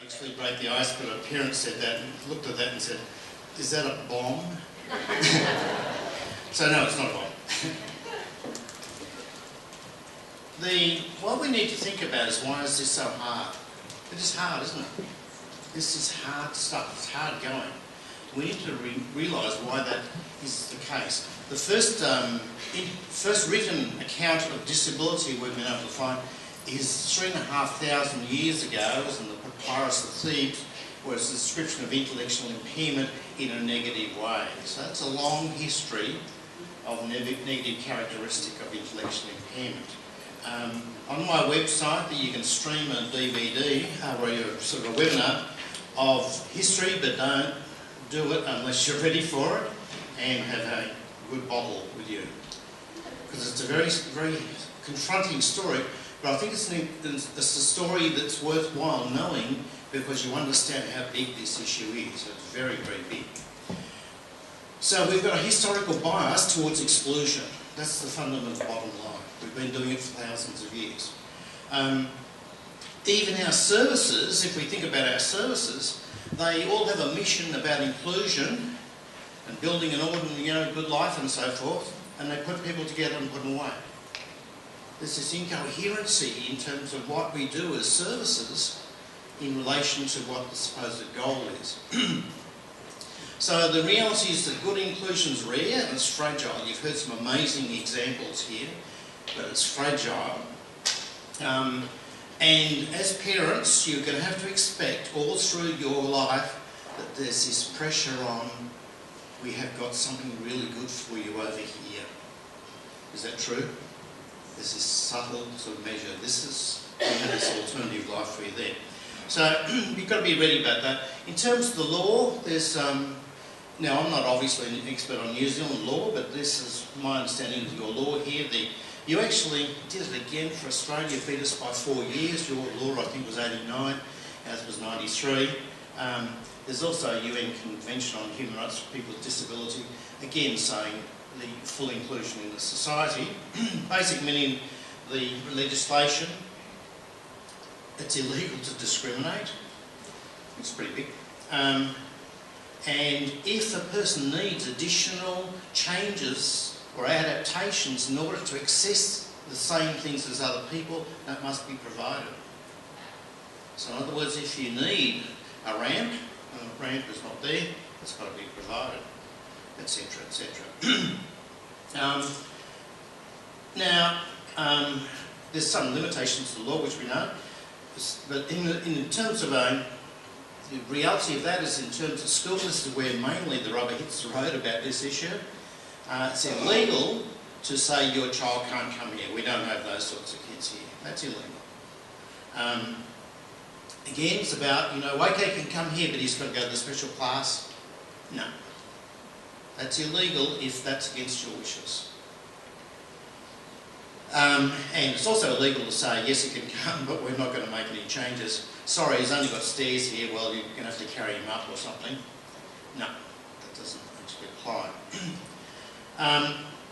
actually break the ice, but a parent said that and looked at that and said, "Is that a bomb?" So no, it's not a bomb. What we need to think about is, why is this so hard? It is hard, isn't it? This is hard stuff. It's hard going. We need to realise why that is the case. The first written account of disability we've been able to find is 3,500 years ago. It was in the Papyrus of Thebes, where it's a description of intellectual impairment in a negative way. So that's a long history of negative characteristic of intellectual impairment. On my website, you can stream a DVD or a sort of a webinar of history, but don't do it unless you're ready for it and have a good bottle with you, because it's a very, very confronting story. But I think it's a story that's worthwhile knowing, because you understand how big this issue is. It's very, very big. So we've got a historical bias towards exclusion. That's the fundamental bottom line. We've been doing it for thousands of years. Even our services, if we think about our services, they all have a mission about inclusion and building an ordinary, good life and so forth, and they put people together and put them away. There's this incoherency in terms of what we do as services in relation to what the supposed goal is. So the reality is that good inclusion is rare and it's fragile. You've heard some amazing examples here, but it's fragile. And as parents, you're going to have to expect all through your life that there's this pressure on, we have got something really good for you over here. Is that true? There's this subtle sort of measure. This is, this alternative life for you there. So you've got to be ready about that. In terms of the law, there's, now I'm not obviously an expert on New Zealand law, but this is my understanding of your law here. You actually did it again for Australia, beat us by 4 years. Your law, I think, was 89, ours was 93. There's also a UN Convention on Human Rights for People with Disability, again saying the full inclusion in the society. Basic meaning, the legislation, it's illegal to discriminate. It's pretty big. And if a person needs additional changes or adaptations in order to access the same things as other people, that must be provided. So in other words, if you need a ramp, and the ramp is not there, it's got to be provided, etc., etc. Now, there's some limitations to the law, which we know, but in terms of the reality of that is in terms of schools, this is where mainly the rubber hits the road about this issue. It's illegal to say your child can't come here. We don't have those sorts of kids here. That's illegal. Again, it's about, OK can come here, but he's got to go to the special class. No. That's illegal if that's against your wishes. And it's also illegal to say, yes, he can come, but we're not going to make any changes. Sorry, he's only got stairs here, well, you're going to have to carry him up or something. No, that doesn't actually apply.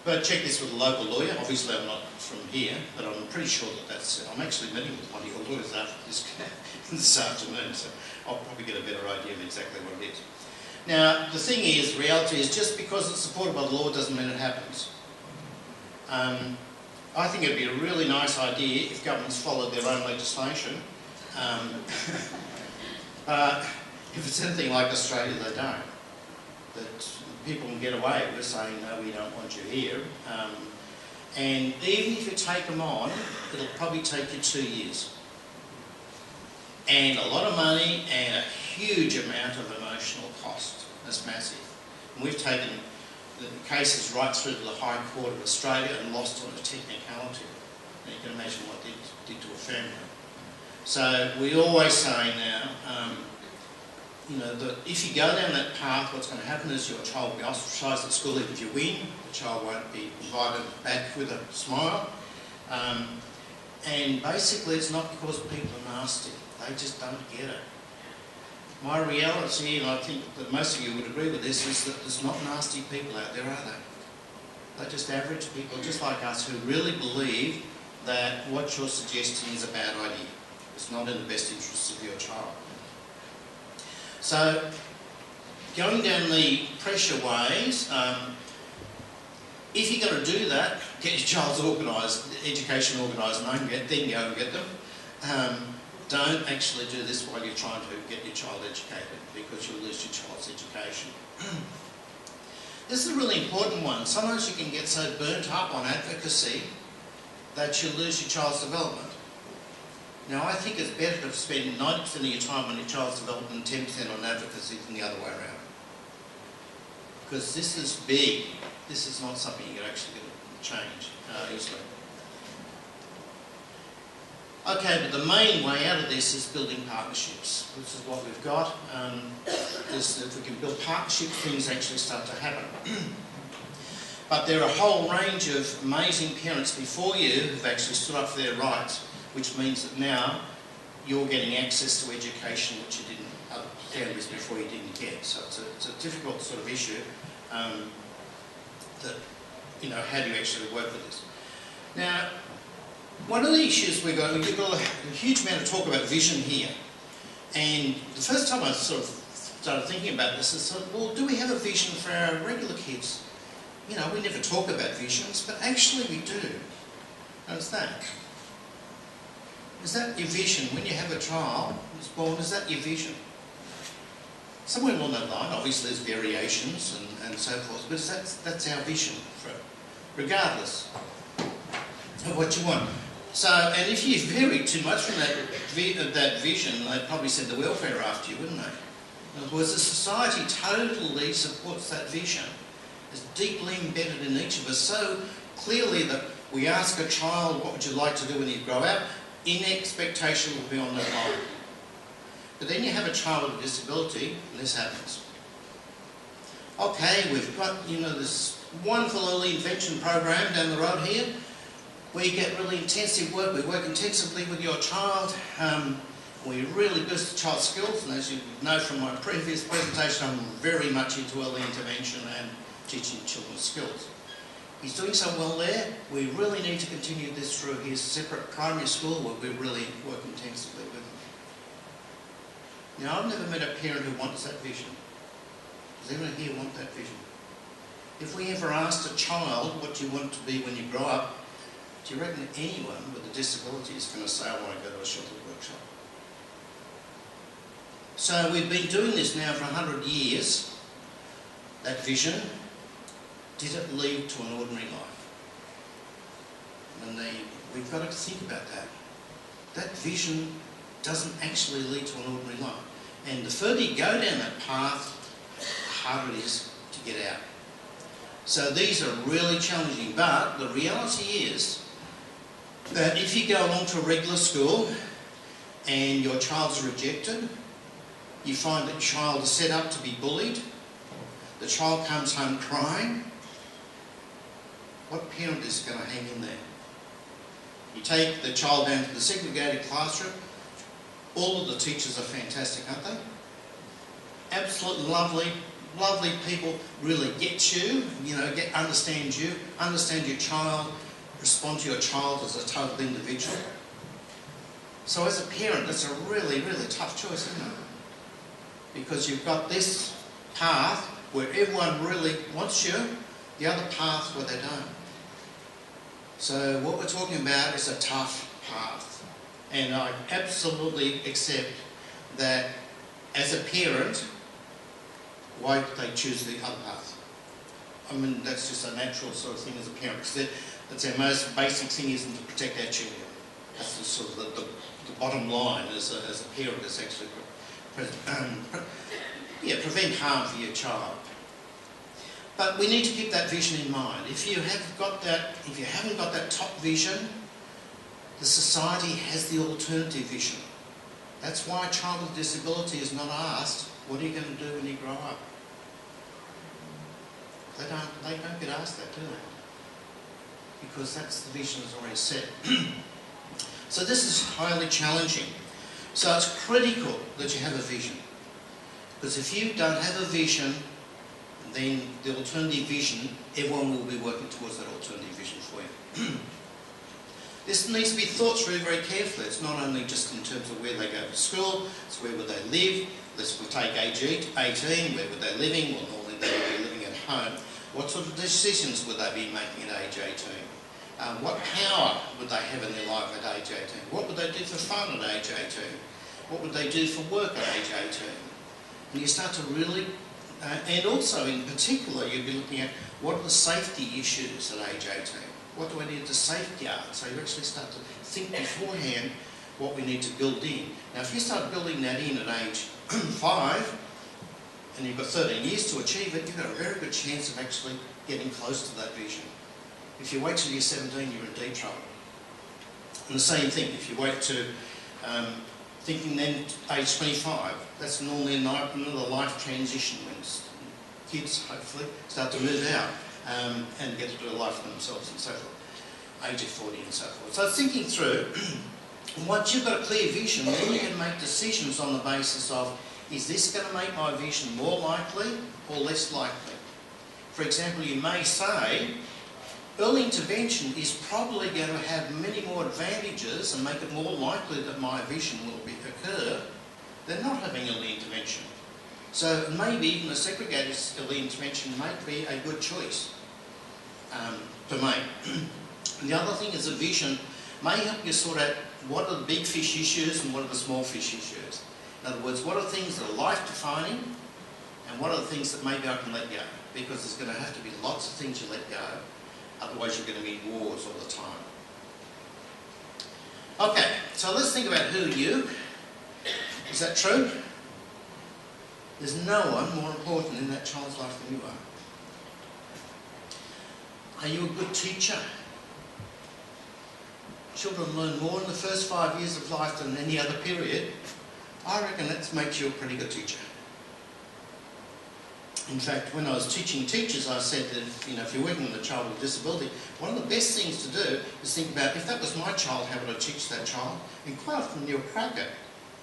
But check this with a local lawyer. Obviously, I'm not from here, but I'm pretty sure that that's it. I'm actually meeting with one of your lawyers after this afternoon, so I'll probably get a better idea of exactly what it is. Now, the thing is, reality is, just because it's supported by the law doesn't mean it happens. I think it'd be a really nice idea if governments followed their own legislation. If it's anything like Australia, they don't. That people can get away with saying, no, we don't want you here. And even if you take them on, it'll probably take you 2 years. And a lot of money and a huge amount of emotional cost. That's massive. And we've taken the cases right through to the High Court of Australia and lost on a technicality. And you can imagine what it did to a family. So we always say now, that if you go down that path, what's going to happen is your child will be ostracised at school. Even if you win, the child won't be invited back with a smile. And basically, it's not because people are nasty. They just don't get it. My reality, and I think that most of you would agree with this, is that there's not nasty people out there, are they? They're just average people, just like us, who really believe that what you're suggesting is a bad idea. It's not in the best interests of your child. So, going down the pressure ways, if you're going to do that, get your child's education organised, and then go and get them. Don't actually do this while you're trying to get your child educated, because you'll lose your child's education. This is a really important one. Sometimes you can get so burnt up on advocacy that you lose your child's development. Now, I think it's better to spend 90% of your time on your child's development and 10% on advocacy than the other way around. Because this is big. This is not something you can actually change easily. Okay, but the main way out of this is building partnerships. This is what we've got. If we can build partnerships, things actually start to happen. But there are a whole range of amazing parents before you who've actually stood up for their rights, which means that now you're getting access to education which you didn't, other families before you didn't get. So it's a difficult sort of issue that, you know, how do you actually work with this? Now, one of the issues we've got a huge amount of talk about vision here. And the first time I sort of started thinking about this, I thought, well, do we have a vision for our regular kids? You know, we never talk about visions, but actually we do. How's that? Is that your vision? When you have a child who's born, is that your vision? Somewhere along that line, obviously there's variations and so forth, but that's our vision for it, regardless of what you want. So, and if you vary too much from that vision, they'd probably send the welfare after you, wouldn't they? In other words, the society totally supports that vision. It's deeply embedded in each of us, so clearly that we ask a child, what would you like to do when you grow up? In expectation will be on that line. But then you have a child with a disability, and this happens. Okay, we've got, you know, this wonderful early intervention program down the road here. We get really intensive work. We work intensively with your child. We really boost the child's skills, and as you know from my previous presentation, I'm very much into early intervention and teaching children skills. He's doing so well there. We really need to continue this through his separate primary school where we really work intensively with him. Now, I've never met a parent who wants that vision. Does anyone here want that vision? If we ever asked a child what you want to be when you grow up, do you reckon anyone with a disability is going to say, I want to go to a sheltered workshop? So we've been doing this now for 100 years. That vision, did it lead to an ordinary life? And we've got to think about that. That vision doesn't actually lead to an ordinary life. And the further you go down that path, the harder it is to get out. So these are really challenging, but the reality is that if you go along to a regular school and your child's rejected, you find that your child is set up to be bullied, the child comes home crying, what parent is going to hang in there? You take the child down to the segregated classroom, all of the teachers are fantastic, aren't they? Absolutely lovely, lovely people, really get you, understand you, understand your child, respond to your child as a total individual. So as a parent, that's a really, really tough choice, isn't it? Because you've got this path where everyone really wants you, the other path where they don't. So what we're talking about is a tough path. And I absolutely accept that as a parent, why they choose the other path. I mean, that's just a natural sort of thing as a parent, because that's our most basic thing, isn't to protect our children. That's the sort of the bottom line as a parent, is actually prevent harm for your child. But we need to keep that vision in mind. If you haven't got that top vision, the society has the alternative vision. That's why a child with disability is not asked, what are you going to do when you grow up? They don't get asked that, do they? Because that's the vision that's already set. So this is highly challenging. So it's critical that you have a vision. Because if you don't have a vision, then the alternative vision, everyone will be working towards that alternative vision for you. This needs to be thought through very carefully. It's not only just in terms of where they go to school, it's where will they live, let's take age 18, where were they living? Well, normally they would be living at home. What sort of decisions would they be making at age 18? What power would they have in their life at age 18? What would they do for fun at age 18? What would they do for work at age 18? And you start to really, and also in particular, you'd be looking at what are the safety issues at age 18? What do I need to safeguard? So you actually start to think beforehand what we need to build in. Now, if you start building that in at age 5, and you've got 13 years to achieve it, you've got a very good chance of actually getting close to that vision. If you wait till you're 17, you're in deep trouble. And the same thing, if you wait to thinking then age 25, that's normally another life transition when kids hopefully start to move out and get to do a life for themselves and so forth, age of 40 and so forth. So thinking through, once you've got a clear vision, then you can make decisions on the basis of, is this going to make my vision more likely or less likely? For example, you may say, early intervention is probably going to have many more advantages and make it more likely that my vision will occur than not having early intervention. So maybe even a segregated early intervention might be a good choice to make. The other thing is a vision may help you sort out what are the big fish issues and what are the small fish issues. In other words, what are things that are life-defining and what are the things that maybe I can let go? Because there's going to have to be lots of things you let go, otherwise you're going to be in wars all the time. Okay, so let's think about who are you. Is that true? There's no one more important in that child's life than you are. Are you a good teacher? Children learn more in the first 5 years of life than any other period. I reckon that makes you a pretty good teacher. In fact, when I was teaching teachers, I said that if you're working with a child with a disability, one of the best things to do is think about, if that was my child, how would I teach that child? And quite often you'll crack it,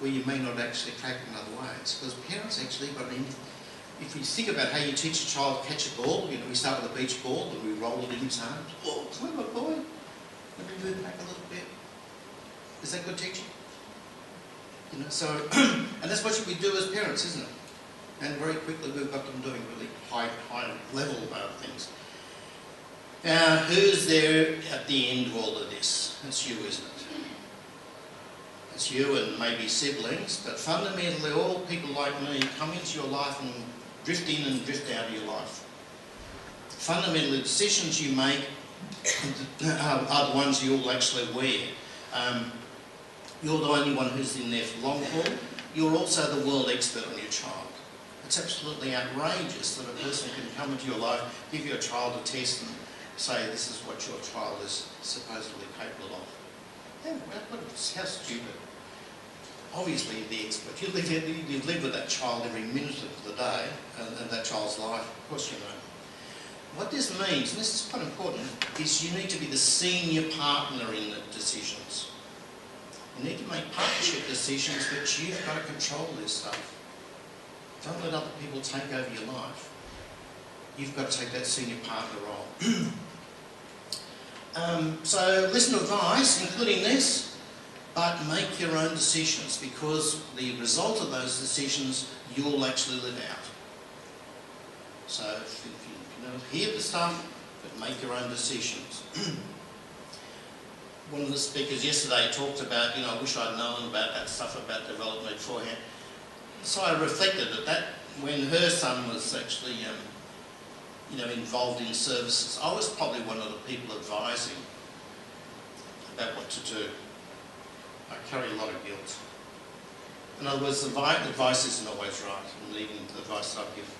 where you may not actually crack it in other ways. Because parents actually, if you think about how you teach a child to catch a ball, we start with a beach ball and we roll it in his arms. Oh, clever boy. Let me move back a little bit. Is that good teaching? So, and that's what we do as parents, isn't it? And very quickly we've got them doing really high level things. Now, who's there at the end of all of this? It's you, isn't it? It's you and maybe siblings, but fundamentally all people like me come into your life and drift in and drift out of your life. Fundamentally, the decisions you make are the ones you'll actually wear. You're the only one who's in there for long haul. You're also the world expert on your child. It's absolutely outrageous that a person can come into your life, give your child a test and say this is what your child is supposedly capable of. How stupid. Obviously you're the expert. You live with that child every minute of the day and that child's life. Of course you know. What this means, and this is quite important, is you need to be the senior partner in the decisions. You need to make partnership decisions, but you've got to control this stuff. Don't let other people take over your life. You've got to take that senior partner role. So listen to advice, including this, but make your own decisions, because the result of those decisions you'll actually live out. So if you hear the stuff, but make your own decisions. One of the speakers yesterday talked about, I wish I'd known about that stuff about development beforehand. So I reflected that when her son was actually, involved in services, I was probably one of the people advising about what to do. I carry a lot of guilt. In other words, the advice isn't always right, and even the advice that I give.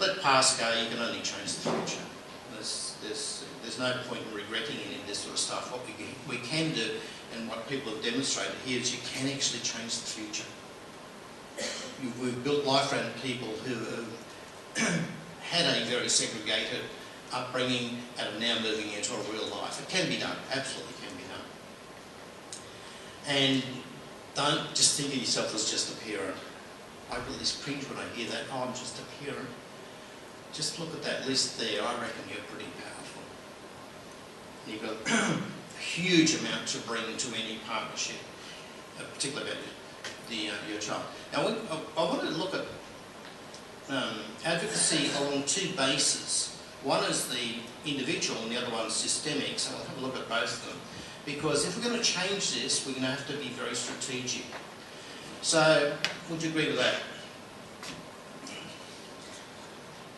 Let past go, you can only change the future. There's no point in regretting any of this sort of stuff. What we can do, and what people have demonstrated here, is you can actually change the future. We've built life around people who had a very segregated upbringing and are now moving into a real life. It can be done, absolutely can be done. And don't just think of yourself as just a parent. I really cringe when I hear that, oh, I'm just a parent. Just look at that list there, I reckon you're pretty powerful. You've got a huge amount to bring to any partnership, particularly about your child. Now, I want to look at advocacy along two bases. One is the individual and the other one is systemic, so I'll have a look at both of them. Because if we're going to change this, we're going to have to be very strategic. So, would you agree with that?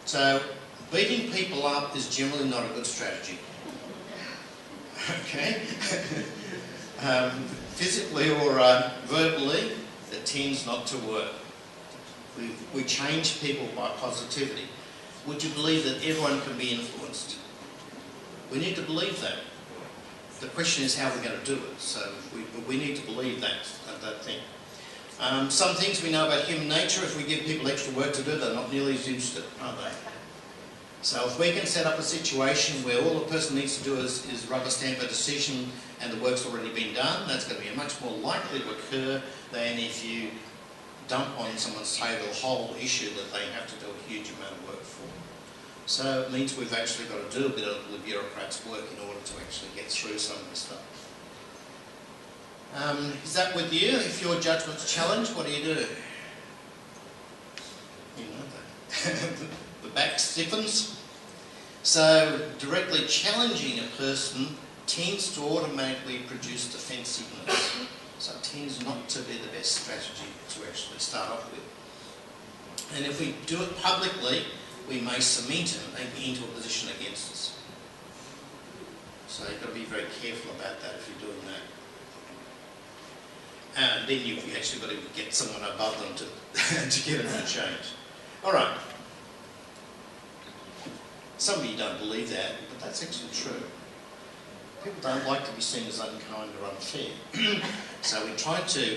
So, beating people up is generally not a good strategy. Okay? Physically or verbally, it tends not to work. We change people by positivity. Would you believe that everyone can be influenced? We need to believe that. The question is how we're going to do it. So we need to believe that thing. Some things we know about human nature, if we give people extra work to do, they're not nearly as interested, are they? So if we can set up a situation where all the person needs to do is rubber stamp a decision and the work's already been done, that's going to be much more likely to occur than if you dump on someone's table a whole issue that they have to do a huge amount of work for. So it means we've actually got to do a bit of the bureaucrat's work in order to actually get through some of this stuff. Is that with you? If your judgment's challenged, what do? You know, the back stiffens. So directly challenging a person tends to automatically produce defensiveness. So it tends not to be the best strategy to actually start off with. And if we do it publicly, we may cement him into a position against us. So you've got to be very careful about that if you're doing that. And then you've actually got to get someone above them to get them to change. All right. Some of you don't believe that, but that's actually true. People don't like to be seen as unkind or unfair. So we try to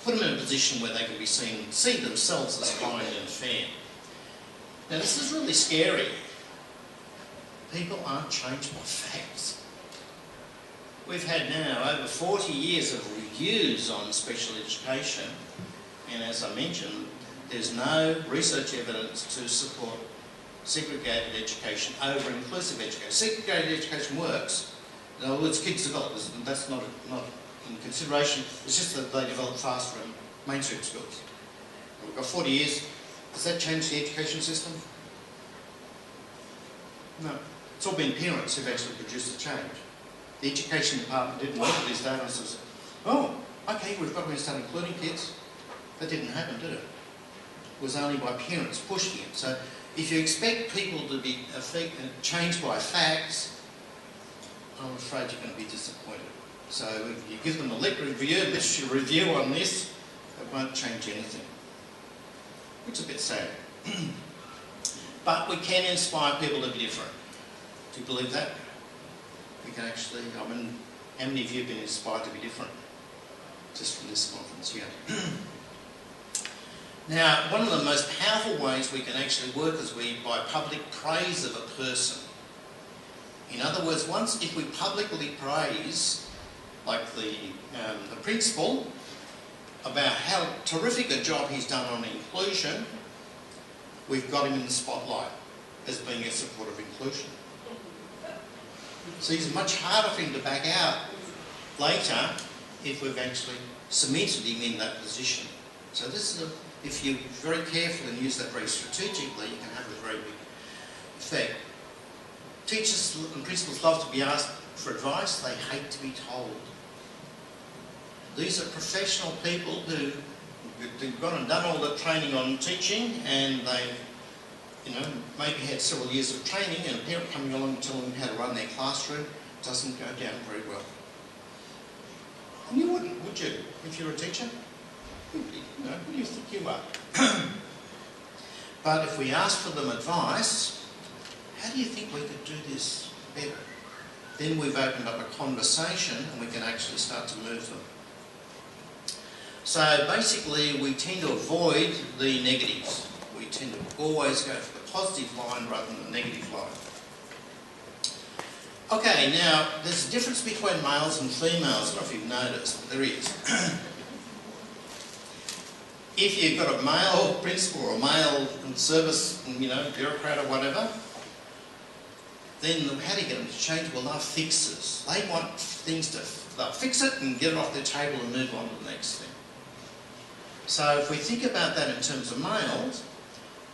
put them in a position where they can be see themselves as kind and fair. Now this is really scary. People aren't changed by facts. We've had now over 40 years of reviews on special education, and as I mentioned, there's no research evidence to support segregated education over inclusive education. Segregated education works. In other words, kids develop, that's not in consideration. It's just that they develop faster in mainstream schools. We've got 40 years. Does that change the education system? No. It's all been parents who've actually produced the change. The education department didn't look at this data and said, oh, okay, we've got to start including kids. That didn't happen, did it? It was only by parents pushing it. So if you expect people to be changed by facts, I'm afraid you're going to be disappointed. So if you give them a literature review on this, it won't change anything. Which is a bit sad. But we can inspire people to be different. Do you believe that? We can actually, I mean, how many of you have been inspired to be different? Just from this conference, yeah. Now, one of the most powerful ways we can actually work is by public praise of a person. In other words, if we publicly praise, like the principal, about how terrific a job he's done on inclusion, we've got him in the spotlight as being a supporter of inclusion. So it's much harder for him to back out later if we've actually cemented him in that position. So this is if you're very careful and use that very strategically, you can have a very big effect. Teachers and principals love to be asked for advice. They hate to be told. These are professional people who've gone and done all the training on teaching, and they've, maybe had several years of training, and a parent coming along and telling them how to run their classroom doesn't go down very well. And you wouldn't, would you, if you're a teacher? Who do you think you are? But if we ask for them advice, how do you think we could do this better? Then we've opened up a conversation and we can actually start to move them. So basically we tend to avoid the negatives. We tend to always go for the positive line rather than the negative line. Okay, now there's a difference between males and females. I don't know if you've noticed, but there is. If you've got a male principal or a male service, bureaucrat or whatever, then how do you get them to change? Well, they're fixers. They want things to they'll fix it and get it off their table and move on to the next thing. So if we think about that in terms of males,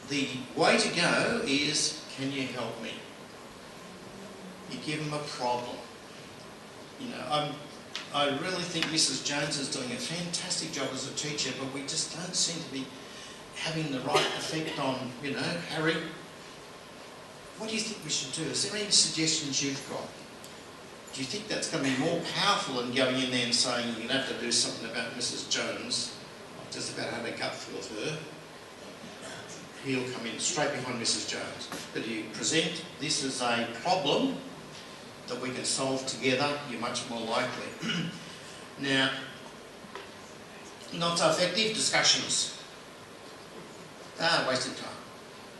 the way to go is, can you help me? You give them a problem. You know, I really think Mrs. Jones is doing a fantastic job as a teacher, but we just don't seem to be having the right effect on, you know, Harry. What do you think we should do? Is there any suggestions you've got? Do you think that's going to be more powerful than going in there and saying you're going to have to do something about Mrs. Jones? I've just about had a gut feel for her. He'll come in straight behind Mrs. Jones. But you present this as a problem that we can solve together, you're much more likely. Now, not so effective discussions. Wasted time.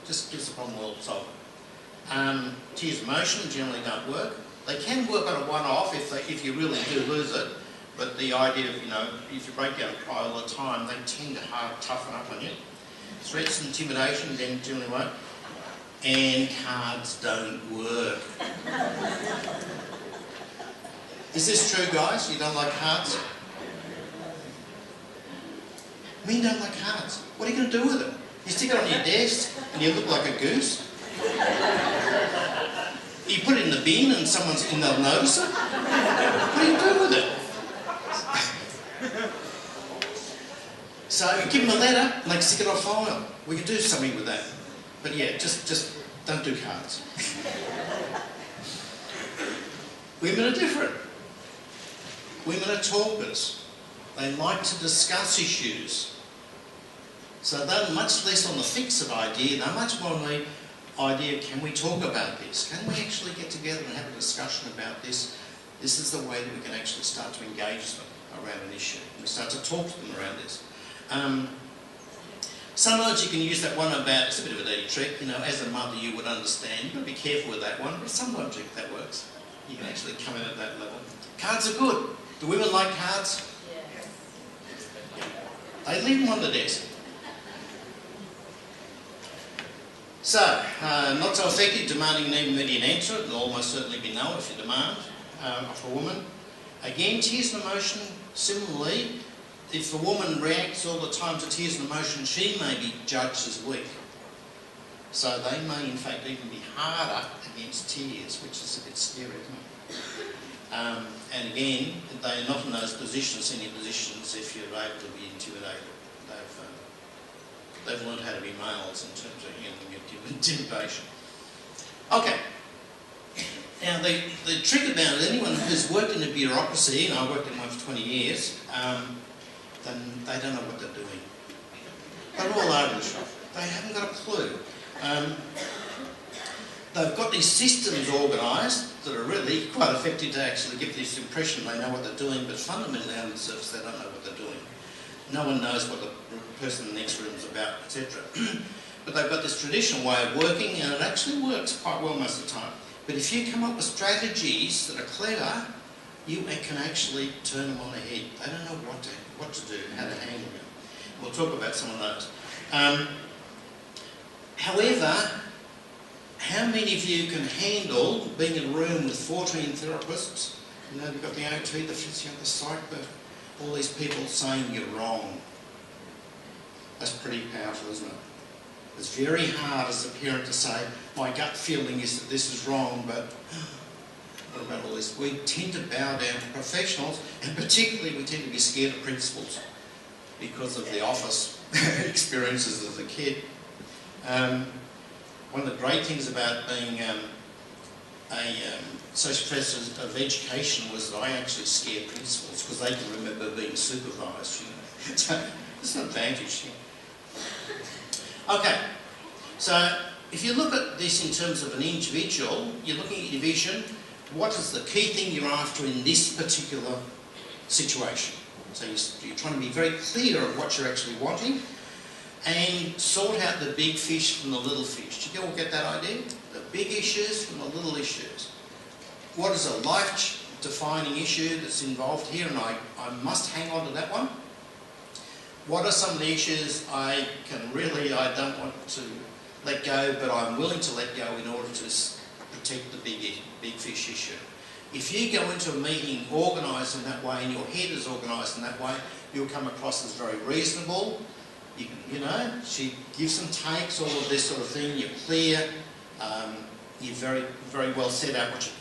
Just gives the problem we'll solve it. Tears of motion generally don't work. They can work on a one-off if you really do lose it, but the idea of, you know, if you break down and cry all the time, they tend to toughen up on you. Threats and intimidation then generally won't. And cards don't work. Is this true, guys? You don't like cards? Men don't like cards. What are you going to do with it? You stick it on your desk and you look like a goose? You put it in the bin and they'll notice it? What do you do with it? So you give them a letter and they can stick it on file. We can do something with that. But yeah, just don't do cards. Women are different. Women are talkers. They like to discuss issues. So they're much less on the fix-it idea, they're much more on the idea, can we talk about this? Can we actually get together and have a discussion about this? This is the way that we can actually start to engage them around an issue. We start to talk to them around this. Sometimes you can use that one about, it's a bit of a dirty trick, you know, as a mother you would understand. You've got to be careful with that one, but sometimes that works. You can actually come in at that level. Cards are good. Do women like cards? Yeah. They leave them on the desk. So, not so effective, demanding an immediate answer. It'll almost certainly be no if you demand for a woman. Again, tears and emotion, similarly, if a woman reacts all the time to tears and emotion, she may be judged as weak. So they may in fact even be harder against tears, which is a bit scary, isn't it? And again, they're not in those positions, senior positions, if you're able to be intimidated. They've learned how to be males in terms of intimidation. Okay. Now the trick about it, anyone who's worked in a bureaucracy, and I worked in one for 20 years, then they don't know what they're doing. They're all over the shop. They haven't got a clue. They've got these systems organised that are really quite effective to actually give this impression they know what they're doing, but fundamentally on the surface they don't know what they're doing. No one knows what the person in the next room is about, etc. But they've got this traditional way of working, and it actually works quite well most of the time. But if you come up with strategies that are clever, you can actually turn them on their head. They don't know what to do, how to handle it. We'll talk about some of those. However, how many of you can handle being in a room with 14 therapists? You know, you've got the OT, the physio, the psych, all these people saying you're wrong. That's pretty powerful, isn't it? It's very hard as a parent to say, my gut feeling is that this is wrong, but what about all this? We tend to bow down to professionals, and particularly we tend to be scared of principals because of the office experiences as a kid. One of the great things about being a associate professor of education was that I actually scared principals because they can remember being supervised. You know? So it's an advantage. Okay, so if you look at this in terms of an individual, you're looking at your vision. What is the key thing you're after in this particular situation? So you're trying to be very clear of what you're actually wanting and sort out the big fish from the little fish. Do you all get that idea? The big issues from the little issues. What is a life-defining issue that's involved here, and I must hang on to that one? What are some of the issues I don't want to let go, but I'm willing to let go in order to protect the big fish issue? If you go into a meeting organised in that way and your head is organised in that way, you'll come across as very reasonable. You know, she gives and takes, all of this sort of thing. You're clear. You're very, very well set out what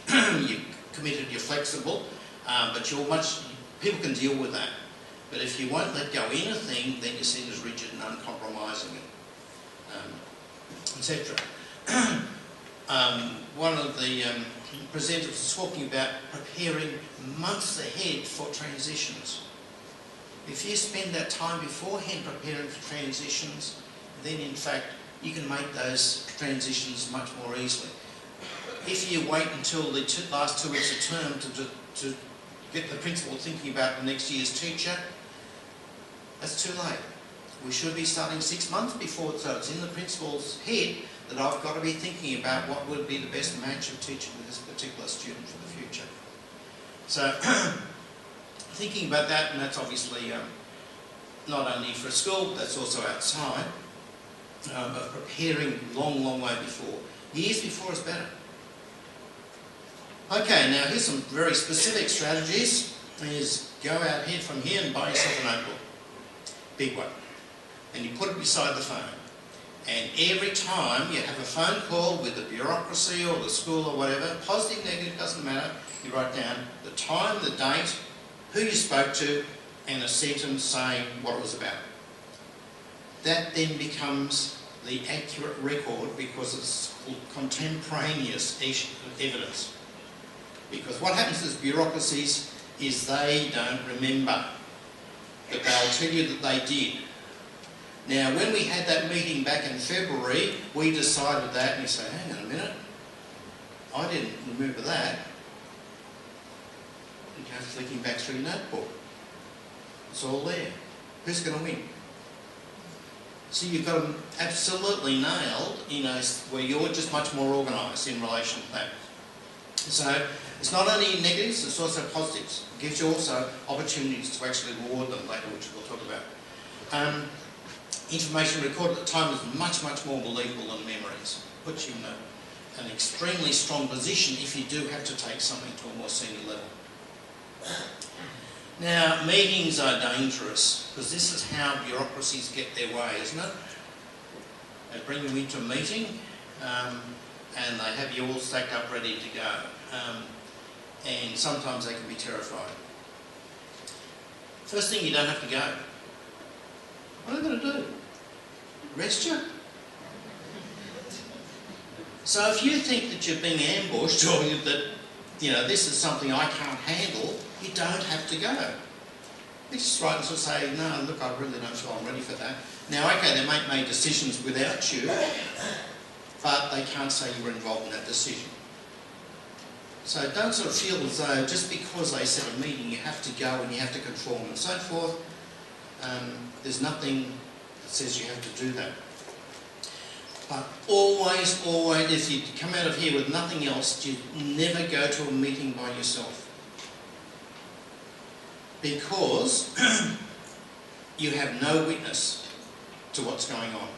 you're committed. You're flexible, but people can deal with that. But if you won't let go anything, then you're seen as rigid and uncompromising, etc. One of the presenters was talking about preparing months ahead for transitions. If you spend that time beforehand preparing for transitions, then in fact you can make those transitions much more easily. If you wait until the last 2 weeks of term to get the principal thinking about the next year's teacher, that's too late. We should be starting 6 months before, so it's in the principal's head that I've got to be thinking about what would be the best match of teaching with this particular student for the future. So, thinking about that, and that's obviously not only for a school, but that's also outside, of preparing long, long way before. Years before is better. Okay, now here's some very specific strategies. Is go out here from here and buy yourself a notebook. Big one. And you put it beside the phone. And every time you have a phone call with the bureaucracy or the school or whatever, positive, negative, doesn't matter, you write down the time, the date, who you spoke to, and a sentence saying what it was about. That then becomes the accurate record because it's called contemporaneous evidence. Because what happens to bureaucracies is they don't remember, but they'll tell you that they did. Now, when we had that meeting back in February, we decided that, and you say, hang on a minute, I didn't remember that. You go flicking back through your notebook. It's all there. Who's going to win? So you've got them absolutely nailed, where you're just much more organised in relation to that. So it's not only negatives, it's also positives. It gives you also opportunities to actually reward them later, which we'll talk about. Information recorded at the time is much, much more believable than memories. Puts you in an extremely strong position if you do have to take something to a more senior level. Now, meetings are dangerous because this is how bureaucracies get their way, isn't it? They bring you into a meeting and they have you all stacked up ready to go. And sometimes they can be terrifying. First thing, you don't have to go. What are they going to do? Arrest you? So if you think that you're being ambushed or that this is something I can't handle, you don't have to go. You just write and sort of say, no, look, I really don't feel I'm ready for that. Now, okay, they might make decisions without you, but they can't say you were involved in that decision. So don't sort of feel as though just because they set a meeting you have to go and you have to conform and so forth. There's nothing that says you have to do that. But always, always, if you come out of here with nothing else, you never go to a meeting by yourself. Because you have no witness to what's going on.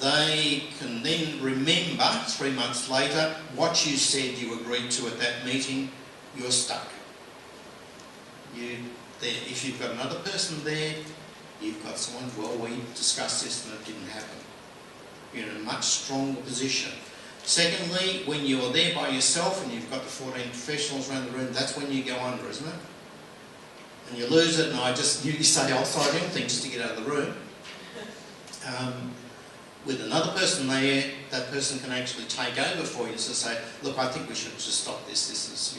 They can then remember 3 months later what you said you agreed to at that meeting. You're stuck. If you've got another person there, you've got someone, well, we discussed this and it didn't happen. You're in a much stronger position. Secondly, when you're there by yourself and you've got the 14 professionals around the room, that's when you go under, isn't it? And you lose it, and I just usually say, I'll sign anything just to get out of the room. With another person there, that person can actually take over for you to say, look, I think we should just stop this. This is,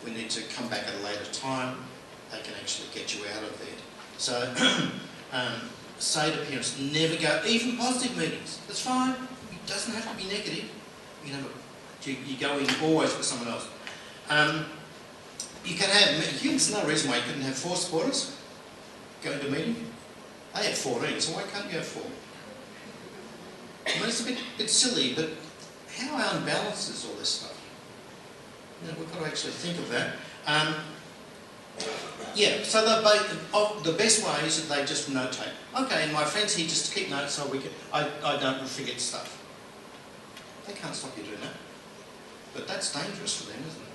we need to come back at a later time. They can actually get you out of there. So, say to parents, never go, even positive meetings. It's fine. It doesn't have to be negative. You go in always with someone else. There's no reason why you couldn't have 4 supporters going to a meeting. They have 14, so why can't you have 4? I mean, it's a bit silly, but how unbalanced is all this stuff? We've got to actually think of that. So the best way is that they just notate. Okay, and my friends here just keep notes so I don't forget stuff. They can't stop you doing that. But that's dangerous for them, isn't it?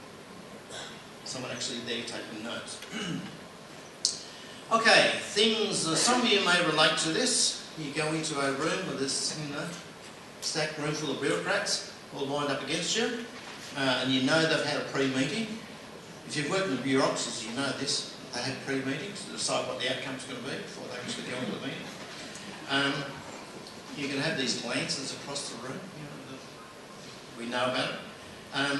Someone actually there taking notes. Okay, things, some of you may relate to this. You go into a room with this, stacked room full of bureaucrats all lined up against you, and you know they've had a pre-meeting. If you've worked in the bureaucracies, you know this. They have pre-meetings to decide what the outcome's going to be before they actually go into the meeting. You can have these glances across the room. We know about it.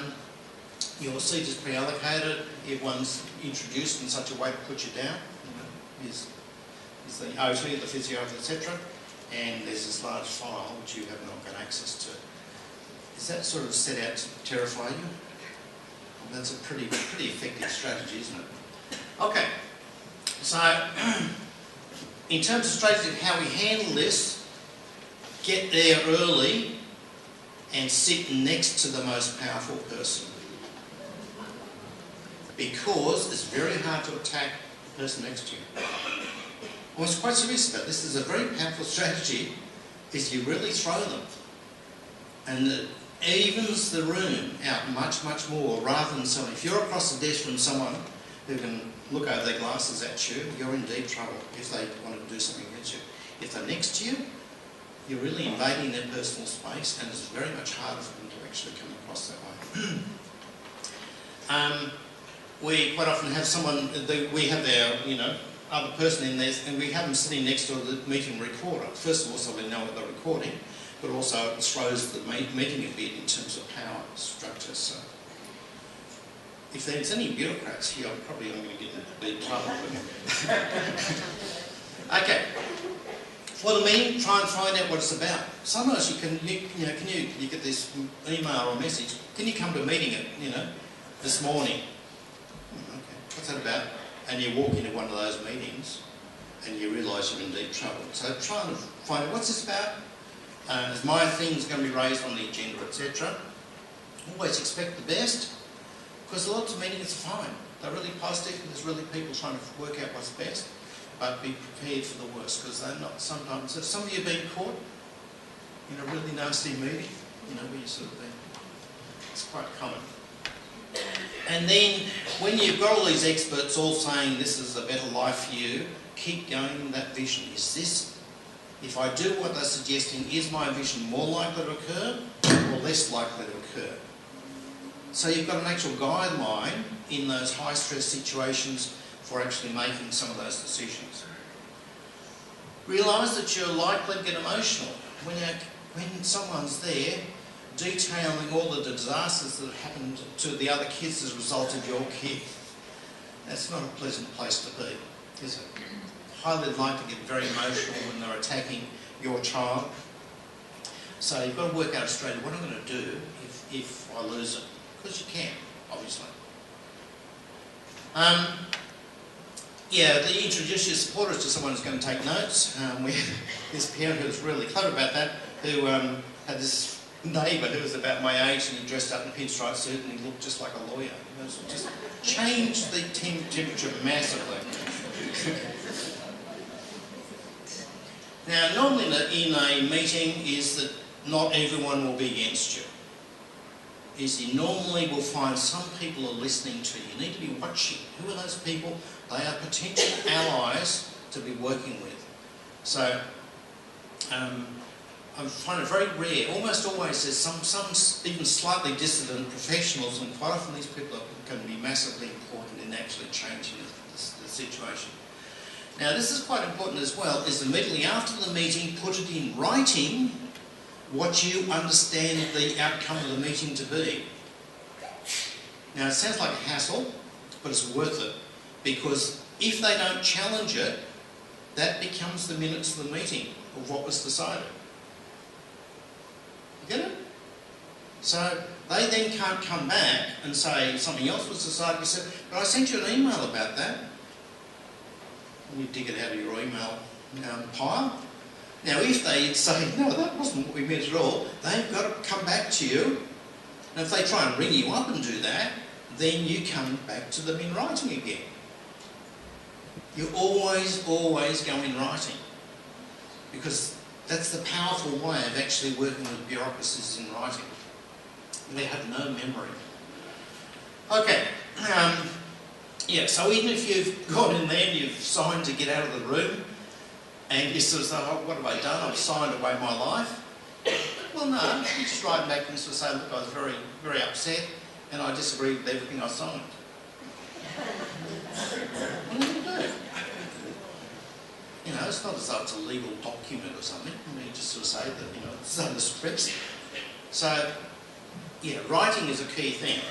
Your seat is pre-allocated. Everyone's introduced in such a way to put you down. Is the OT, the physiotherapist, etc. And there's this large file which you have not got access to. Is that sort of set out to terrify you? Well, that's a pretty effective strategy, isn't it? Okay, so in terms of strategy of how we handle this, get there early and sit next to the most powerful person. Because it's very hard to attack the person next to you. I was quite serious about this. This is a very powerful strategy, is you really throw them. And it evens the room out much, much more, rather than someone. If you're across the desk from someone who can look over their glasses at you, you're in deep trouble if they want to do something against you. If they're next to you, you're really invading their personal space, and it's very much harder for them to actually come across that way. We quite often have someone, we have our, other person in there, and we have them sitting next to the meeting recorder. First of all, so we know what they're recording, but also it throws the meeting a bit in terms of power structure. So, if there's any bureaucrats here, I'm going to get in big trouble. Okay. For the meeting, try and find out what it's about. Sometimes you get this email or message, can you come to a meeting at, this morning? Okay, what's that about? And you walk into one of those meetings and you realise you're in deep trouble. So try and find out what's this about. Is my things going to be raised on the agenda, etc. Always expect the best, because lots of meetings are fine. They're really positive, and there's really people trying to work out what's best. But be prepared for the worst, because they're not sometimes. Have some of you been caught in a really nasty meeting? Where you sort of been. It's quite common. And then, when you've got all these experts all saying this is a better life for you, keep going with that vision. Is this, if I do what they're suggesting, is my vision more likely to occur or less likely to occur? So you've got an actual guideline in those high stress situations for actually making some of those decisions. Realise that you're likely to get emotional when someone's there detailing all the disasters that have happened to the other kids as a result of your kid. That's not a pleasant place to be, is it? Highly likely to get very emotional when they're attacking your child. So you've got to work out a strategy. What am I going to do if I lose it? Because you can, obviously. They introduce your supporters to someone who's going to take notes. We had this parent who was really clever about that, who had this neighbour who was about my age, and he dressed up in a pinstripe suit and he looked just like a lawyer. It just changed the temperature massively. Now, normally in a meeting is that not everyone will be against you. Is you normally will find some people are listening to you. You need to be watching. Who are those people? They are potential allies to be working with. So, I find it very rare. Almost always there's some even slightly dissident professionals, and quite often these people are going to be massively important in actually changing the situation. Now, this is quite important as well, is immediately after the meeting, put it in writing what you understand the outcome of the meeting to be. Now, it sounds like a hassle, but it's worth it, because if they don't challenge it, that becomes the minutes of the meeting of what was decided. You get it? So they then can't come back and say something else was decided. You said, but I sent you an email about that. And you dig it out of your email pile. Now, if they say, no, that wasn't what we meant at all, they've got to come back to you. And if they try and ring you up and do that, then you come back to them in writing again. You always go in writing, because that's the powerful way of actually working with bureaucracies in writing. They have no memory. Okay. yeah, so even if you've gone in there and you've signed to get out of the room, and you sort of say, oh, what have I done? I've signed away my life. Well, no, you just write back and sort of say, look, I was very, very upset, and I disagree with everything I signed. What are you going to do? You know, it's not as though it's a legal document or something. I mean, you just sort of say that, you know, it's under scripts. So, yeah, writing is a key thing.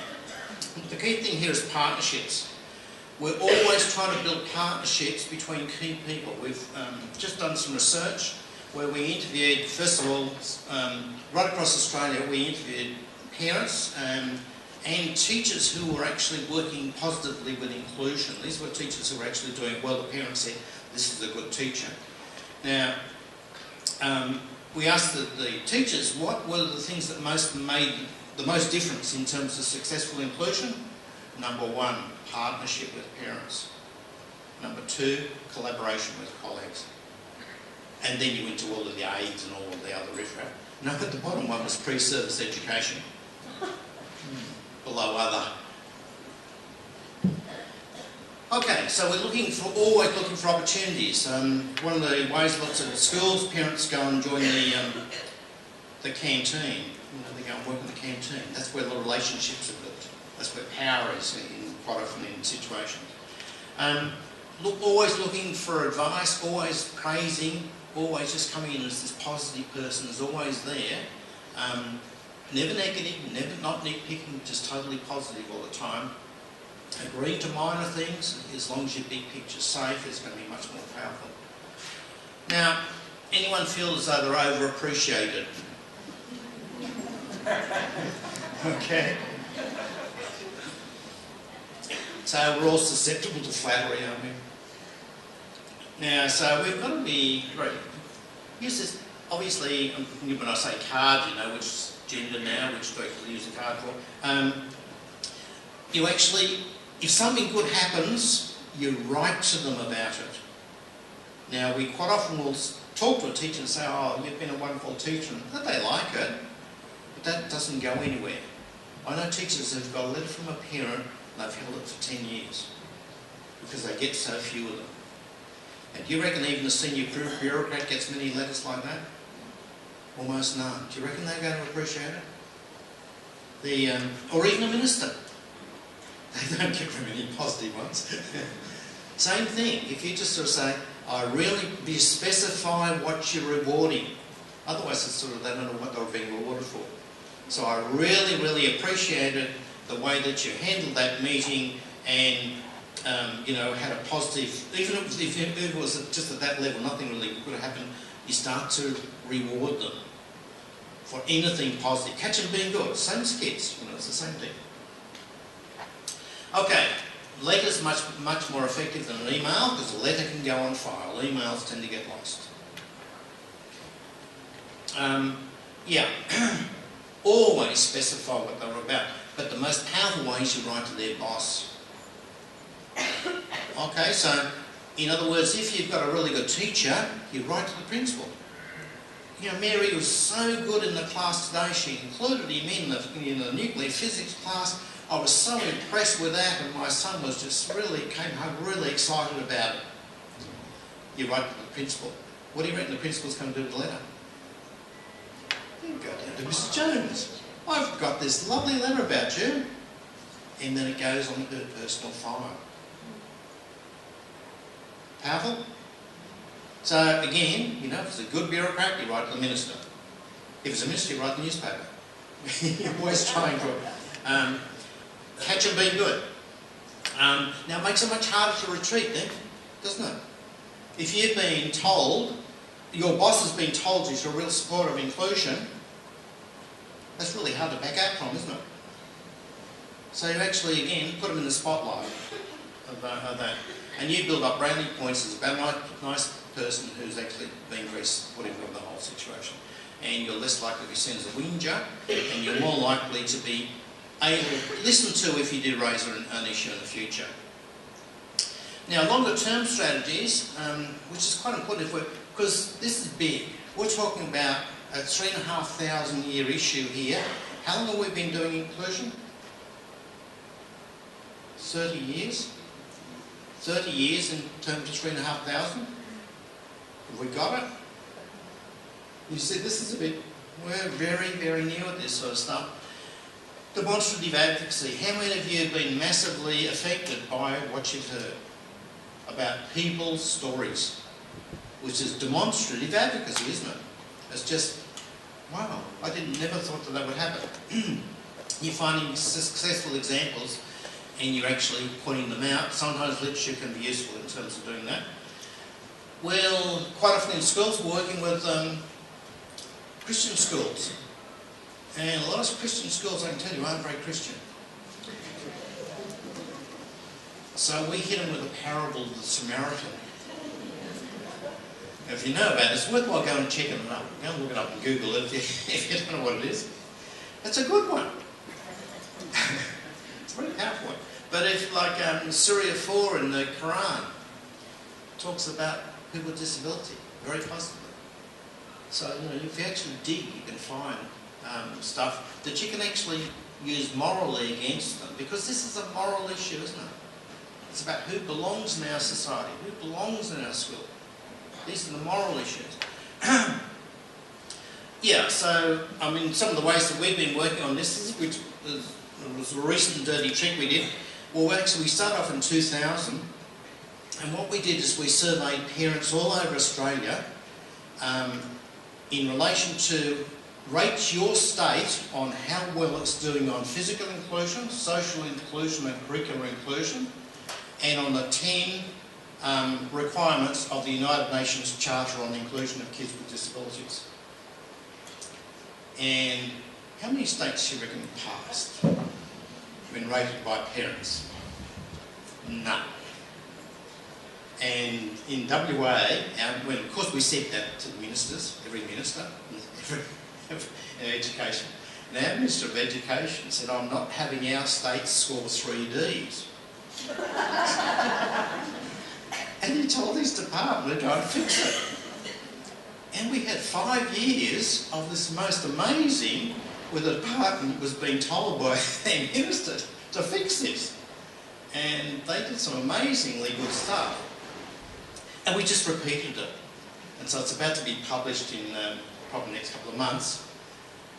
The key thing here is partnerships. We're always trying to build partnerships between key people. We've just done some research where we interviewed, first of all, right across Australia, we interviewed parents and teachers who were actually working positively with inclusion. These were teachers who were actually doing well. The parents said, this is a good teacher. Now, we asked the teachers what were the things that made the most difference in terms of successful inclusion. Number one, partnership with parents. Number two, collaboration with colleagues. And then you went to all of the aids and all of the other riffraff. No, but the bottom one was pre-service education. Below other. Okay, so we're always looking for opportunities. One of the ways lots of schools, parents go and join the canteen. You know, they go and work in the canteen. That's where the relationships are built. That's where power is quite often in situations. Always looking for advice, always praising, always just coming in as this positive person is always there. Never negative, never not nitpicking, just totally positive all the time. Agreeing to minor things, as long as your big picture's safe, it's going to be much more powerful. Now, anyone feel as though they're overappreciated? Okay. So we're all susceptible to flattery, aren't we? Now, so we've got to be very... Use this, obviously, when I say card, you know, which gender now, which do I actually use a card for? You actually, if something good happens, you write to them about it. Now, we quite often will talk to a teacher and say, oh, you've been a wonderful teacher, and they like it, but that doesn't go anywhere. I know teachers who've got a letter from a parent and they've held it for 10 years because they get so few of them. And do you reckon even a senior bureaucrat gets many letters like that? Almost none. Do you reckon they're going to appreciate it? Or even a minister. They don't get very many positive ones. Same thing. If you just sort of say, specify what you're rewarding. Otherwise, it's sort of, they don't know what they were being rewarded for. So I really, really appreciated the way that you handled that meeting and, you know, had a positive, even if it was just at that level, nothing really could have happened, you start to reward them for anything positive. Catch them being good. Same as kids, you know, it's the same thing. Okay, letter's much more effective than an email because a letter can go on file. Emails tend to get lost. Yeah, always specify what they're about. But the most powerful way is you write to their boss. Okay, so in other words, if you've got a really good teacher, you write to the principal. You know, Mary was so good in the class today, she included him in the nuclear physics class. I was so impressed with that, and my son was just came home really excited about it. You write to the principal. What do you reckon the principal's going to do with the letter? You go down to Mrs. Jones. I've got this lovely letter about you. And then it goes on her personal file. Powerful? So again, you know, if it's a good bureaucrat, you write to the minister. If it's a minister, you write the newspaper. You're always trying to catch them being good. Now it makes it much harder to retreat then, doesn't it? If you've been told, your boss has been told you're a real supporter of inclusion, that's really hard to back out from, isn't it? So you actually, again, put them in the spotlight of that. And you build up brownie points as a nice person who's actually being very supportive of the whole situation. And you're less likely to be seen as a whinger, and you're more likely to be able to listen to if you do raise an issue in the future. Now, longer term strategies, which is quite important because this is big. We're talking about a 3,500 year issue here. How long have we been doing inclusion? 30 years. 30 years in terms of 3,500. Have we got it? You see, this is a bit, we're very, very new at this sort of stuff. Demonstrative advocacy. How many of you have been massively affected by what you've heard about people's stories? Which is demonstrative advocacy, isn't it? It's just, wow, I never thought that would happen. You're finding successful examples and you're actually pointing them out. Sometimes literature can be useful in terms of doing that. Well, quite often in schools we're working with Christian schools. And a lot of Christian schools, I can tell you, aren't very Christian. So we hit them with the parable of the Samaritan. If you know about it, it's worthwhile going and checking it up. Go and look it up and Google it if you don't know what it is. It's a good one. It's a very powerful one. But if, like Surah 4 in the Quran, talks about people with disability very positively. So, you know, if you actually dig, you can find stuff that you can actually use morally against them, because this is a moral issue, isn't it? It's about who belongs in our society, who belongs in our school. These are the moral issues. Yeah, so, I mean, some of the ways that we've been working on this, which was a recent dirty trick we did. Well, actually, we started off in 2000, and what we did is we surveyed parents all over Australia in relation to rate your state on how well it's doing on physical inclusion, social inclusion and curricular inclusion, and on the 10 requirements of the United Nations Charter on the Inclusion of Kids with Disabilities. And how many states do you reckon passed when rated by parents? None. And in WA, when of course we said that to the ministers, every minister, in education, and our Minister of Education said, I'm not having our state score 3 Ds. And he told his department to try and fix it. And we had 5 years of this most amazing, where the department was being told by their minister to fix this. And they did some amazingly good stuff. And we just repeated it. And so it's about to be published in probably the next couple of months.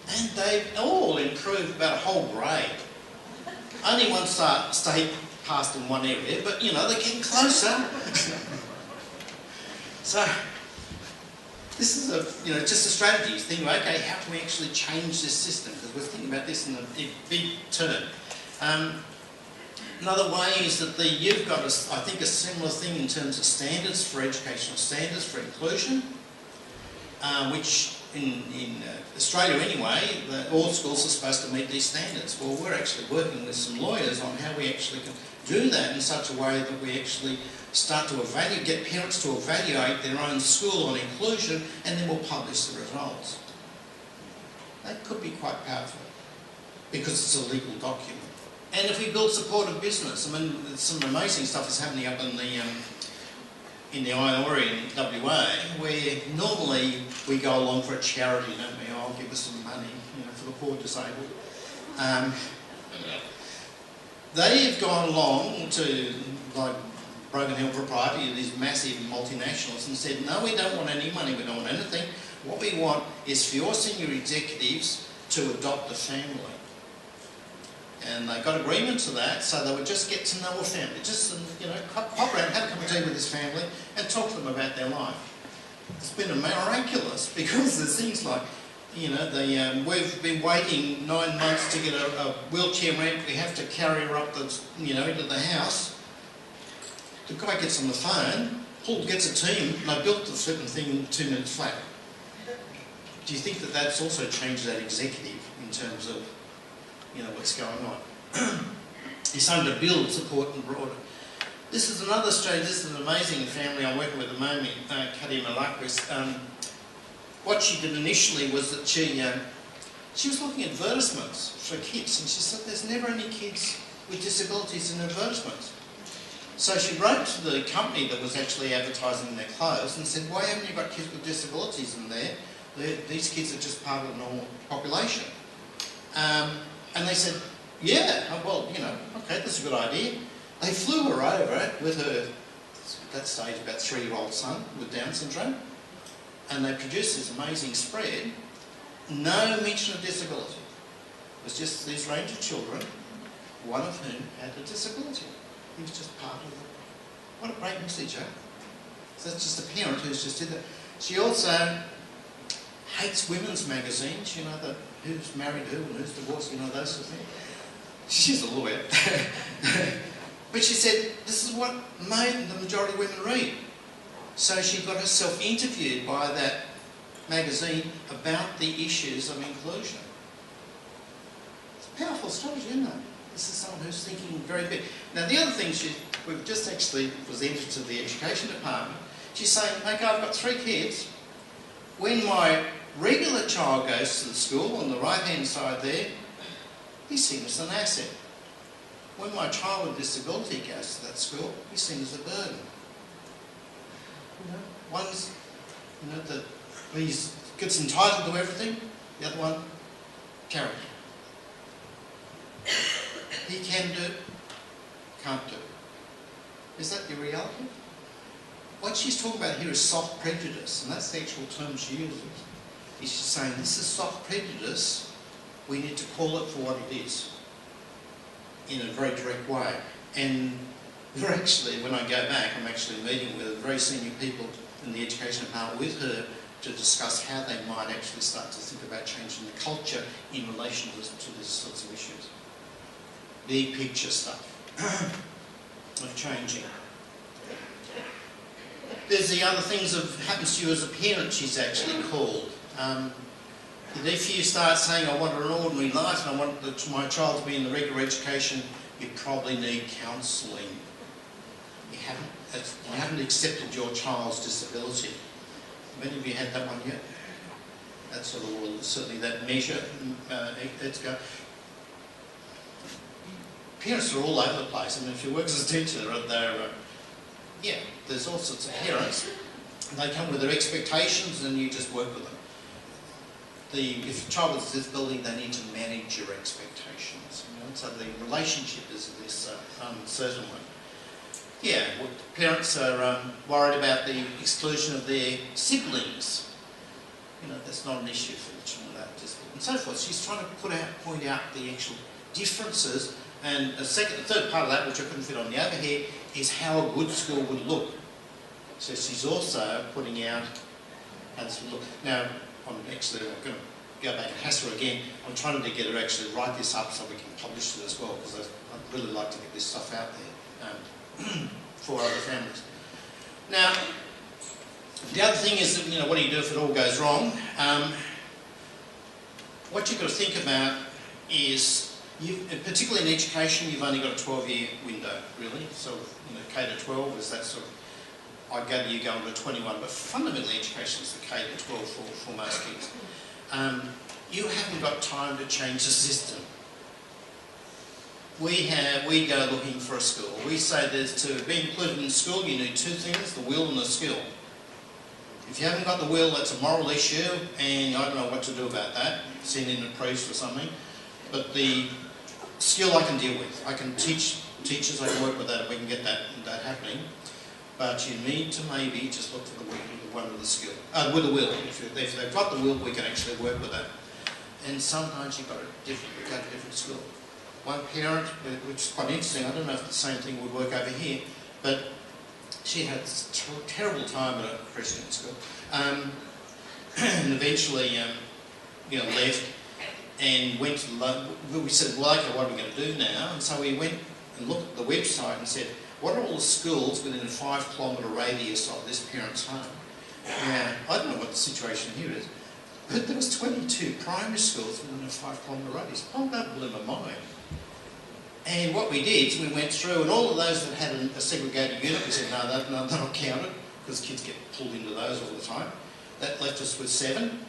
And they've all improved about a whole grade. Only one state passed in one area, but you know, they're getting closer. So, this is just a strategy. Thinking, okay, how can we actually change this system? Because we're thinking about this in a big term. Another way is that you've got, I think, a similar thing in terms of standards for educational standards for inclusion, which in Australia anyway, all schools are supposed to meet these standards. Well, we're actually working with some lawyers on how we actually can do that in such a way that we actually start to get parents to evaluate their own school on inclusion, and then we'll publish the results. That could be quite powerful because it's a legal document. And if we build supportive business, I mean, some amazing stuff is happening up in the Iora in WA, where normally we go along for a charity, don't we? Oh, give us some money, for the poor disabled. They have gone along to, like, Broken Hill Propriety, these massive multinationals, and said, no, we don't want any money, we don't want anything. What we want is for your senior executives to adopt a family. And they got agreement to that, so they would just get to know a family, just pop around, have a cup of tea with this family, and talk to them about their life. It's been miraculous because there's things like, we've been waiting 9 months to get a wheelchair ramp. We have to carry her up into the house. The guy gets on the phone, gets a team, and they built a certain thing in 2 minutes flat. Do you think that that's also changed that executive in terms of what's going on? He's starting to build support and broader. This is another Australian, this is an amazing family I'm working with at the moment, Katia Malakris. What she did initially was that she was looking at advertisements for kids, and she said there's never any kids with disabilities in advertisements. So she wrote to the company that was actually advertising their clothes and said, why haven't you got kids with disabilities in there? These kids are just part of the normal population. And they said, yeah, well, okay, that's a good idea. They flew her over with her, at that stage, about 3-year-old son with Down syndrome, and they produced this amazing spread. No mention of disability. It was just these range of children, one of whom had a disability. He was just part of it. What a great message, eh? So that's just a parent who's just did that. She also hates women's magazines, you know, who's married who and who's divorced, you know, those sort of things. She's a lawyer. But she said, this is what the majority of women read. So she got herself interviewed by that magazine about the issues of inclusion. It's a powerful strategy, isn't it? This is someone who's thinking very big. Now the other thing we've just actually presented to the education department. She's saying, okay, I've got 3 kids. When my regular child goes to the school, on the right-hand side there, he's seen as an asset. When my child with disability goes to that school, he's seen as a burden. You know, one's, you know, that he gets entitled to everything. The other one, character. He can do, can't do. Is that your reality? What she's talking about here is soft prejudice, and that's the actual term she uses. She's saying this is soft prejudice, we need to call it for what it is, in a very direct way. And we're actually, when I go back, I'm actually meeting with very senior people in the education department with her to discuss how they might actually start to think about changing the culture in relation to these sorts of issues. Big picture stuff of changing. There's the other things that happens to you as a parent, she's actually called. If you start saying, I want an ordinary life and I want my child to be in the regular education, you probably need counselling. You haven't accepted your child's disability. Many of you had that one yet? That's sort of certainly that measure. Parents are all over the place. I mean, if you work as a teacher, there's all sorts of parents. They come with their expectations and you just work with them. If a child with a disability, they need to manage your expectations. You know? So the relationship is this uncertain one. Yeah, well, parents are worried about the exclusion of their siblings. You know, that's not an issue for the children with that disability, and so forth. She's trying to point out the actual differences. And the third part of that, which I couldn't fit on the other here, is how a good school would look. So she's also putting out how this would look. Now, I'm going to go back and hassle her again. I'm trying to get her to actually write this up so we can publish it as well, because I'd really like to get this stuff out there for other families. Now, the other thing is that, you know, what do you do if it all goes wrong? What you've got to think about is, particularly in education, you've only got a 12-year window, really. So, you know, K to 12 is that sort of, I'd go to you going to 21, but fundamentally education is the K to 12 for most kids. You haven't got time to change the system. We go looking for a school. We say that to be included in school, you need 2 things, the will and the skill. If you haven't got the will, that's a moral issue, and I don't know what to do about that, send in a priest or something. But the skill I can deal with. I can teach teachers, I can work with that and we can get that happening. But you need to maybe just look for the one with the skill, with the will. If they've got the will, we can actually work with that. And sometimes you've got to go to a different school. One parent, which is quite interesting, I don't know if the same thing would work over here, but she had this terrible time at a Christian school. And eventually, left and went to we said, well, okay, what are we going to do now? And so we went and looked at the website and said, what are all the schools within a 5-kilometre radius of this parent's home? Now, I don't know what the situation here is, but there was 22 primary schools within a 5-kilometre radius. Oh, that blew my mind. And what we did is we went through, and all of those that had a segregated unit, we said, no, they're not counted, because kids get pulled into those all the time. That left us with 7.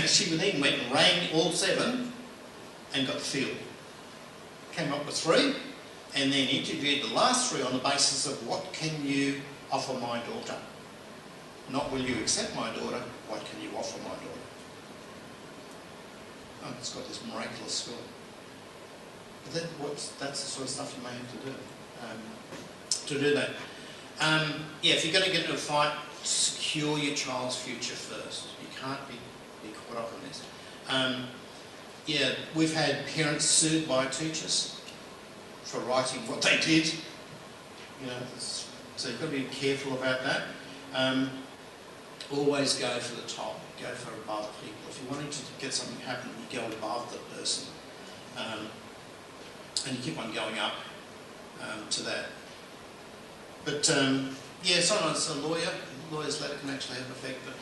She then went and rang all 7 and got the field. Came up with 3 and then interviewed the last 3 on the basis of what can you offer my daughter? Not will you accept my daughter, what can you offer my daughter? Oh, it's got this miraculous school. That's the sort of stuff you may have to do that. Yeah, if you're going to get into a fight, secure your child's future first. You can't be caught up in this. Yeah, we've had parents sued by teachers for writing what they did. You know, so you've got to be careful about that. Always go for the top, go for above people. If you're wanting to get something happen, you go above the person. And you keep on going up to that. But yeah, sometimes a lawyer's letter can actually have an effect, but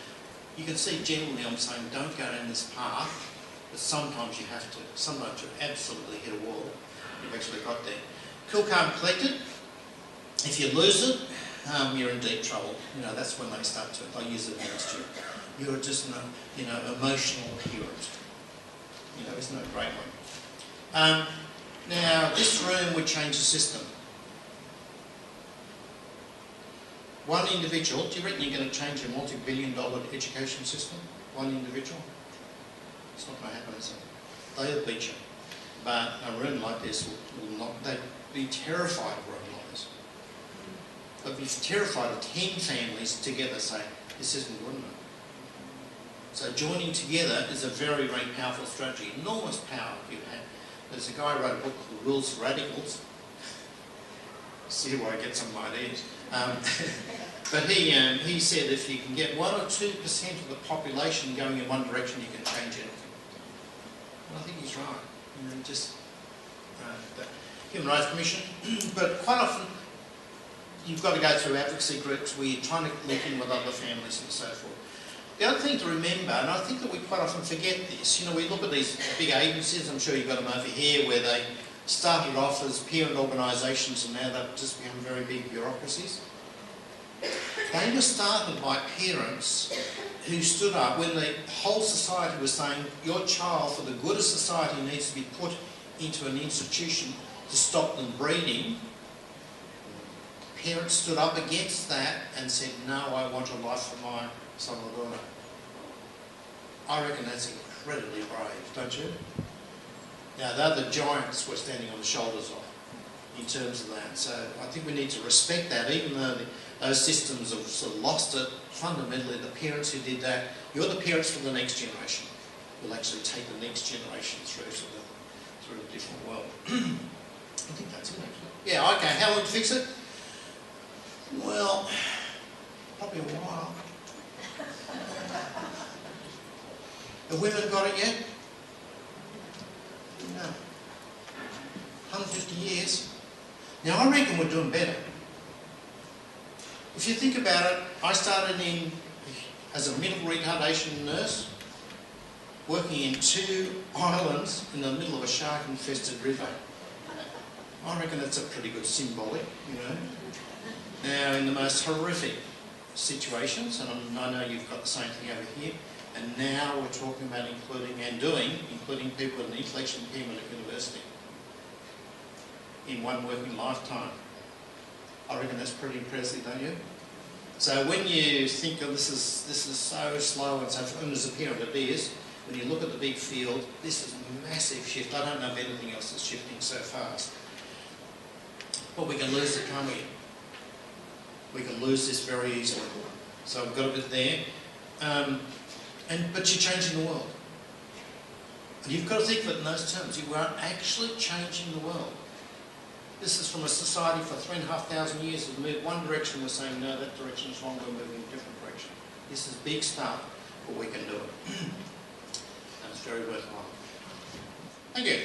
you can see generally I'm saying don't go down this path, but sometimes you have to. Sometimes you absolutely hit a wall. You've actually got there. Cool, calm, collected. If you lose it, you're in deep trouble. You know, that's when they start to, they'll use it against you. You're just an, you know, emotional parent. You know, isn't it a great one? Now, this room would change the system. One individual, do you reckon you're going to change a multi-billion-dollar education system? One individual? It's not going to happen, is it? They'll beat you. But a room like this will not, they'd be terrified of a room like this. They'd be terrified of 10 families together saying, this isn't good enough. So joining together is a very, very powerful strategy. Enormous power you have. There's a guy who wrote a book called Rules for Radicals. See where I get some ideas. But he said if you can get 1 or 2% of the population going in one direction, you can change anything. And I think he's right. You know, just the Human Rights Commission. But quite often, you've got to go through advocacy groups where you're trying to link in with other families and so forth. The other thing to remember, and I think that we quite often forget this, you know, we look at these big agencies, I'm sure you've got them over here, where they started off as parent organisations and now they've just become very big bureaucracies. They were started by parents who stood up when the whole society was saying, your child, for the good of society, needs to be put into an institution to stop them breeding. Parents stood up against that and said, no, I want a life for my son or daughter. I reckon that's incredibly brave, don't you? Now, the other giants were standing on the shoulders of in terms of that. So I think we need to respect that, even though those systems have sort of lost it. Fundamentally, the parents who did that, you're the parents for the next generation. Will actually take the next generation through a different world. I think that's it, actually. Yeah, okay, how long to fix it? Well, probably a while. Have women got it yet? No. 150 years. Now, I reckon we're doing better. If you think about it, I started as a mental retardation nurse, working in 2 islands in the middle of a shark-infested river. I reckon that's a pretty good symbolic, you know. Now, in the most horrific situations, and I know you've got the same thing over here, and now we're talking about including people with an intellectual impairment at university in one working lifetime. I reckon that's pretty impressive, don't you? So when you think of this is so slow and so, and as a parent it is, when you look at the big field, this is a massive shift. I don't know of anything else that's shifting so fast. But we can lose it, can't we? We can lose this very easily. So we've got a bit there. But you're changing the world. And you've got to think of it in those terms. You are actually changing the world. This is from a society for 3,500 years that moved one direction. We're saying, no, that direction is wrong, we're moving in a different direction. This is big stuff, but we can do it. And it's very worthwhile. Thank you.